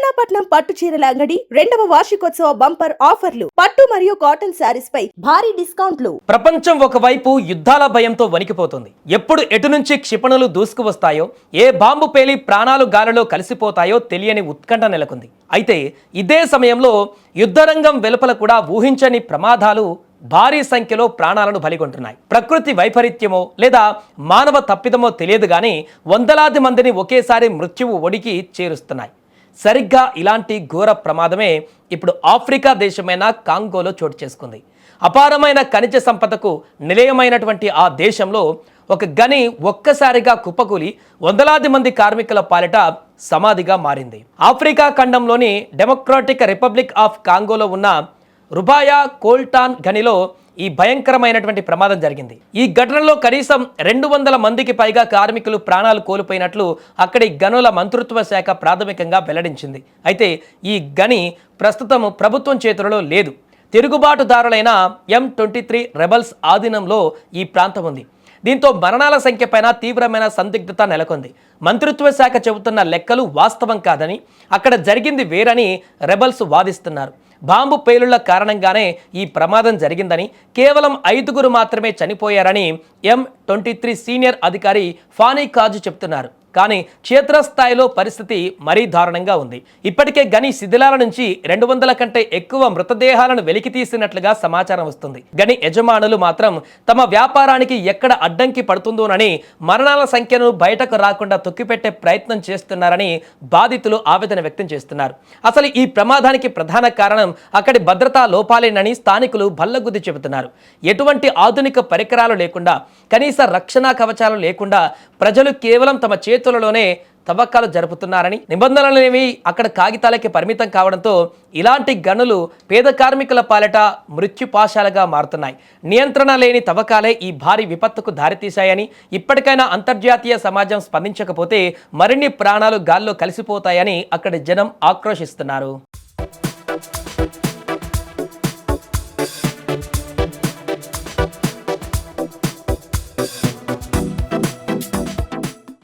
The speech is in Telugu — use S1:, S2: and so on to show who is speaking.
S1: చెన్నాపట్నం పట్టు చీరల అంగడి 2వ వార్షికోత్సవ బంపర్ ఆఫర్లు. పట్టు మరియు కాటన్ శారీస్ పై భారీ డిస్కౌంట్లు.
S2: ప్రపంచం ఒకవైపు యుద్ధాల భయంతో వణికిపోతుంది. ఎప్పుడు ఎటు నుంచి క్షిపణులు దూసుకు వస్తాయో, ఏ బాంబు పేలి ప్రాణాలు గాలిలో కలిసిపోతాయో తెలియని ఉత్కంఠ నెలకొంది. అయితే ఇదే సమయంలో యుద్ధరంగం వెలుపల కూడా ఊహించని ప్రమాదాలు భారీ సంఖ్యలో ప్రాణాలను బలిగొంటున్నాయి. ప్రకృతి వైపరీత్యమో లేదా మానవ తప్పిదమో తెలియదు కానీ వందలాది మందిని ఒకేసారి మృత్యువు ఒడికి చేరుస్తున్నాయి. సరిగ్గా ఇలాంటి ఘోర ప్రమాదమే ఇప్పుడు ఆఫ్రికా దేశమైన కాంగోలో చోటు చేసుకుంది. అపారమైన ఖనిజ సంపదకు నిలయమైనటువంటి ఆ దేశంలో ఒక గని ఒక్కసారిగా కుప్పకూలి వందలాది మంది కార్మికుల పాలిట సమాధిగా మారింది. ఆఫ్రికా ఖండంలోని డెమోక్రాటిక్ రిపబ్లిక్ ఆఫ్ కాంగోలో ఉన్న రుబాయా కోల్టాన్ గనిలో ఈ భయంకరమైనటువంటి ప్రమాదం జరిగింది. ఈ ఘటనలో కనీసం 200 మందికి పైగా కార్మికులు ప్రాణాలు కోల్పోయినట్లు అక్కడి గనుల మంత్రిత్వ శాఖ ప్రాథమికంగా వెల్లడించింది. అయితే ఈ గని ప్రస్తుతం ప్రభుత్వం చేతులలో లేదు. తిరుగుబాటుదారులైన M23 రెబల్స్ ఆధీనంలో ఈ ప్రాంతం ఉంది. దీంతో మరణాల సంఖ్య పైన తీవ్రమైన సందిగ్ధత నెలకొంది. మంత్రిత్వ శాఖ చెబుతున్న లెక్కలు వాస్తవం కాదని, అక్కడ జరిగింది వేరని రెబల్స్ వాదిస్తున్నారు. బాంబు పేలుళ్ల కారణంగానే ఈ ప్రమాదం జరిగిందని, కేవలం 5గురు మాత్రమే చనిపోయారని M23 సీనియర్ అధికారి ఫానీ కాజు చెప్తున్నారు. కానీ క్షేత్రస్థాయిలో పరిస్థితి మరీ దారుణంగా ఉంది. ఇప్పటికే గని శిథిలాల నుంచి 200 కంటే ఎక్కువ మృతదేహాలను వెలికితీసినట్లుగా సమాచారం వస్తుంది. గని యజమానులు మాత్రం తమ వ్యాపారానికి ఎక్కడ అడ్డంకి పడుతుందోనని మరణాల సంఖ్యను బయటకు రాకుండా తొక్కిపెట్టే ప్రయత్నం చేస్తున్నారని బాధితులు ఆవేదన వ్యక్తం చేస్తున్నారు. అసలు ఈ ప్రమాదానికి ప్రధాన కారణం అక్కడి భద్రతా లోపాలేనని స్థానికులు బల్లగుద్ది చెబుతున్నారు. ఎటువంటి ఆధునిక పరికరాలు లేకుండా, కనీస రక్షణ కవచాలు లేకుండా ప్రజలు కేవలం తమ చేతులలోనే తవ్వకాలు జరుపుతున్నారని, నిబంధనలేవి అక్కడ కాగితాలకి పరిమితం కావడంతో ఇలాంటి గనులు పేద కార్మికుల పాలిట మృత్యుపాశాలుగా మారుతున్నాయి. నియంత్రణ లేని తవ్వకాలే ఈ భారీ విపత్తుకు దారితీశాయని, ఇప్పటికైనా అంతర్జాతీయ సమాజం స్పందించకపోతే మరిన్ని ప్రాణాలు గాల్లో కలిసిపోతాయని అక్కడి జనం ఆక్రోశిస్తున్నారు.